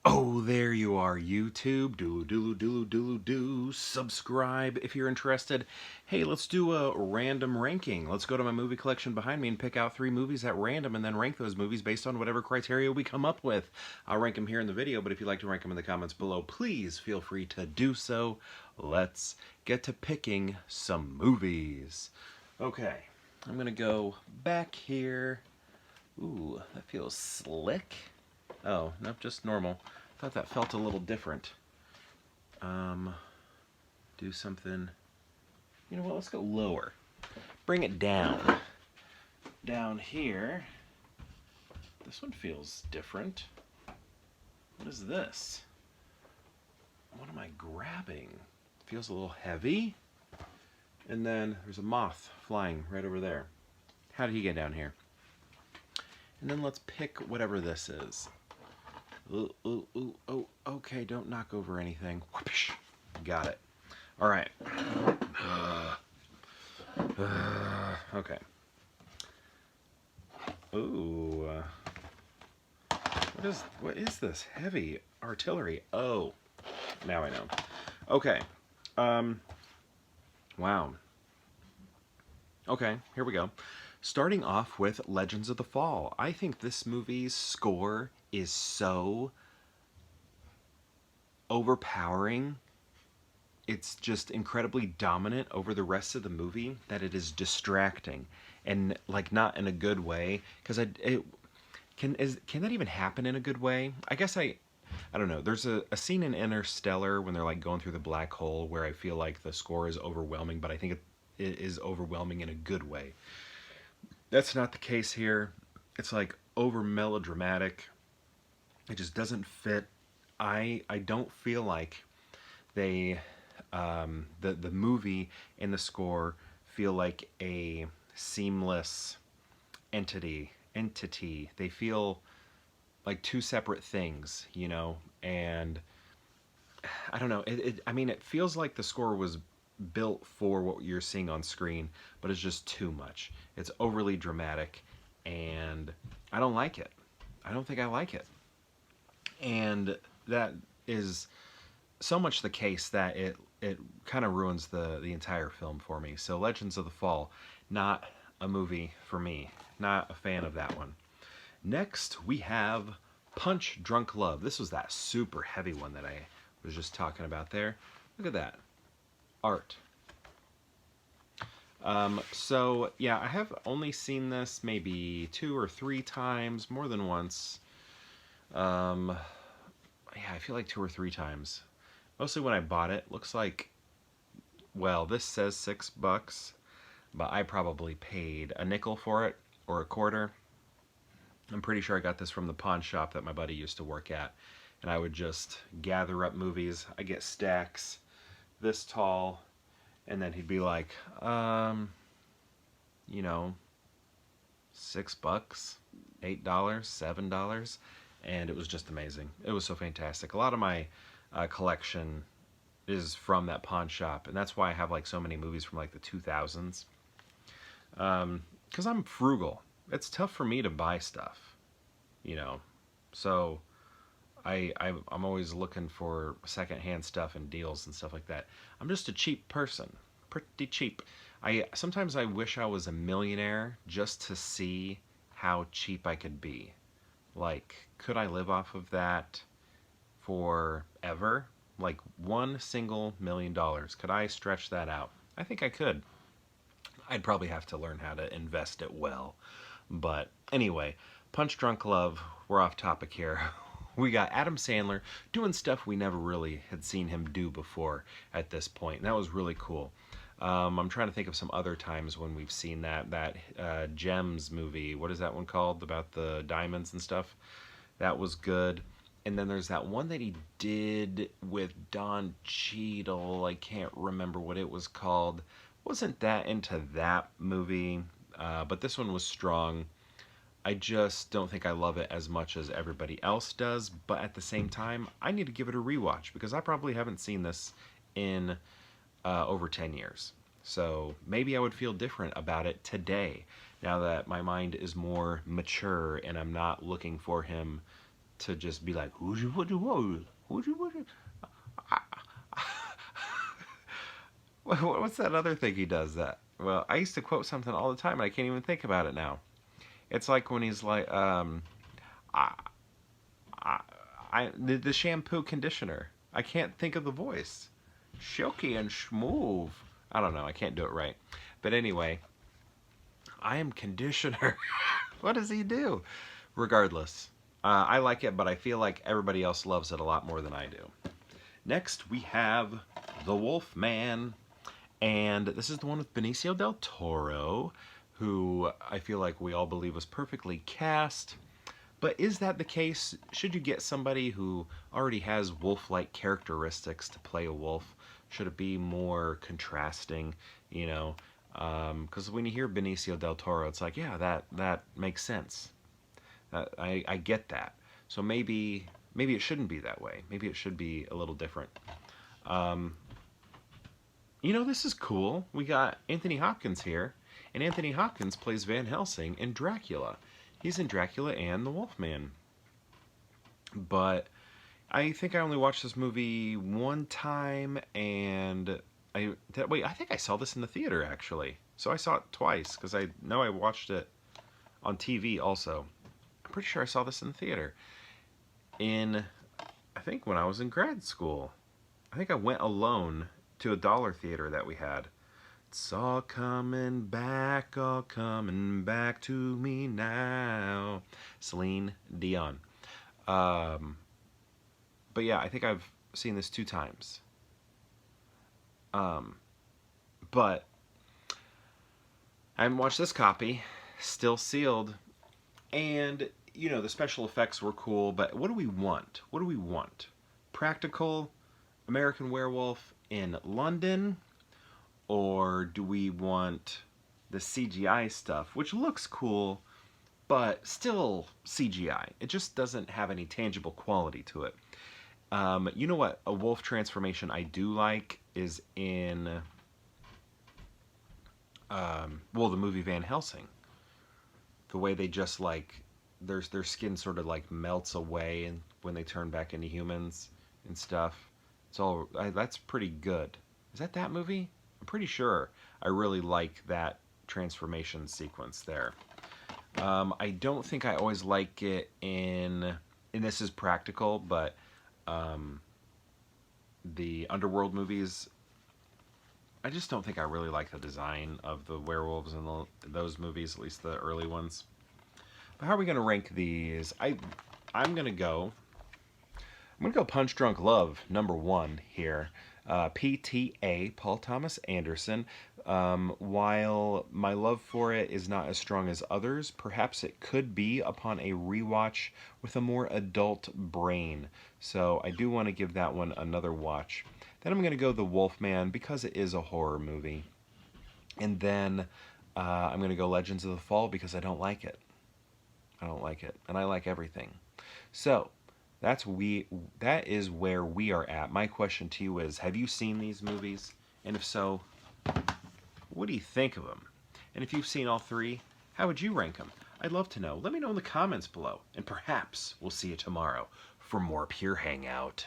Oh, there you are, YouTube. Do. Subscribe if you're interested. Hey, let's do a random ranking. Let's go to my movie collection behind me and pick out 3 movies at random and then rank those movies based on whatever criteria we come up with. I'll rank them here in the video, but if you'd like to rank them in the comments below, please feel free to do so. Let's get to picking some movies. Okay, I'm gonna go back here. Ooh, that feels slick. Oh, nope, just normal. Thought that felt a little different. Do something. You know what? Let's go lower. Bring it down. Down here. This one feels different. What is this? What am I grabbing? Feels a little heavy. And then there's a moth flying right over there. How did he get down here? And then let's pick whatever this is. Oh, okay, don't knock over anything. Whoosh. Got it. All right. Okay. Ooh. What is this? Heavy artillery. Oh. Now I know. Okay. Wow. Okay, here we go. Starting off with Legends of the Fall. I think this movie's score is so overpowering. It's just incredibly dominant over the rest of the movie that it is distracting, and like not in a good way. Because can that even happen in a good way? I guess I don't know. There's a scene in Interstellar when they're like going through the black hole where I feel like the score is overwhelming, but I think it is overwhelming in a good way. That's not the case here. It's like over melodramatic. It just doesn't fit. I don't feel like they the movie and the score feel like a seamless entity. They feel like two separate things, you know, and I don't know. I mean, it feels like the score was built for what you're seeing on screen, but it's just too much. It's overly dramatic, and I don't like it. I don't think I like it. And that is so much the case that it kind of ruins the entire film for me. So Legends of the Fall, not a movie for me. Not a fan of that one. Next, we have Punch Drunk Love. This was that super heavy one that I was just talking about there. Look at that. Art. So yeah, I have only seen this maybe 2 or 3 times, more than once. Yeah, I feel like 2 or 3 times. Mostly when I bought it. Looks like, well, this says $6, but I probably paid a nickel for it, or a quarter. I'm pretty sure I got this from the pawn shop that my buddy used to work at, and I would just gather up movies. I get stacks this tall, and then he'd be like, you know, $6, $8, $7, and it was just amazing. It was so fantastic. A lot of my collection is from that pawn shop, and that's why I have like so many movies from like the 2000s. Because I'm frugal. It's tough for me to buy stuff, you know, so I'm always looking for secondhand stuff and deals and stuff like that. I'm just a cheap person, pretty cheap. Sometimes I wish I was a millionaire just to see how cheap I could be. Like, could I live off of that forever? Like $1 single $1 million. Could I stretch that out? I think I could. I'd probably have to learn how to invest it well. But anyway, Punch Drunk Love, we're off topic here. We got Adam Sandler doing stuff we never really had seen him do before at this point. And that was really cool. I'm trying to think of some other times when we've seen that Gems movie. What is that one called? About the diamonds and stuff. That was good. And then there's that one that he did with Don Cheadle. I can't remember what it was called. Wasn't that into that movie, but this one was strong. I just don't think I love it as much as everybody else does, but at the same time, I need to give it a rewatch because I probably haven't seen this in over 10 years. So maybe I would feel different about it today, now that my mind is more mature and I'm not looking for him to just be like, who's you, what's that other thing he does that? Well, I used to quote something all the time, and I can't even think about it now. It's like when he's like, I, the shampoo conditioner. I can't think of the voice. Silky and smooth. I don't know. I can't do it right. But anyway, I am conditioner. What does he do? Regardless, I like it, but I feel like everybody else loves it a lot more than I do. Next, we have The Wolfman. And this is the one with Benicio del Toro, who I feel like we all believe was perfectly cast. But is that the case? Should you get somebody who already has wolf-like characteristics to play a wolf? Should it be more contrasting, you know? Because when you hear Benicio del Toro, it's like, yeah, that makes sense. I get that. So maybe it shouldn't be that way. Maybe it should be a little different. You know, this is cool. We got Anthony Hopkins here, and Anthony Hopkins plays Van Helsing in Dracula. He's in Dracula and The Wolfman. But I think I only watched this movie one time, and I think I saw this in the theater, actually. So I saw it twice, because I know I watched it on TV also. I'm pretty sure I saw this in the theater. I think when I was in grad school. I think I went alone to a dollar theater that we had. It's all coming back to me now. Celine Dion. But yeah, I think I've seen this 2 times. But I haven't watched this copy. Still sealed. And, you know, the special effects were cool, but what do we want? What do we want? Practical American Werewolf in London, or do we want the CGI stuff, which looks cool, but still CGI? It just doesn't have any tangible quality to it. You know what a wolf transformation I do like is in, well, the movie Van Helsing. The way they just like, their skin sort of like melts away and when they turn back into humans and stuff. It's all, that's pretty good. Is that movie? I'm pretty sure. I really like that transformation sequence there. I don't think I always like it and this is practical, but the Underworld movies, I just don't think I really like the design of the werewolves in those movies, at least the early ones. But how are we going to rank these? I'm going to go Punch Drunk Love, number 1 here. PTA, Paul Thomas Anderson. While my love for it is not as strong as others, perhaps it could be upon a rewatch with a more adult brain. So I do want to give that one another watch. Then I'm going to go The Wolfman because it is a horror movie. And then I'm going to go Legends of the Fall because I don't like it. I don't like it. And I like everything. So that is where we are at. My question to you is, have you seen these movies? And if so, what do you think of them? And if you've seen all 3, how would you rank them? I'd love to know. Let me know in the comments below. And perhaps we'll see you tomorrow for more Pure Hangout.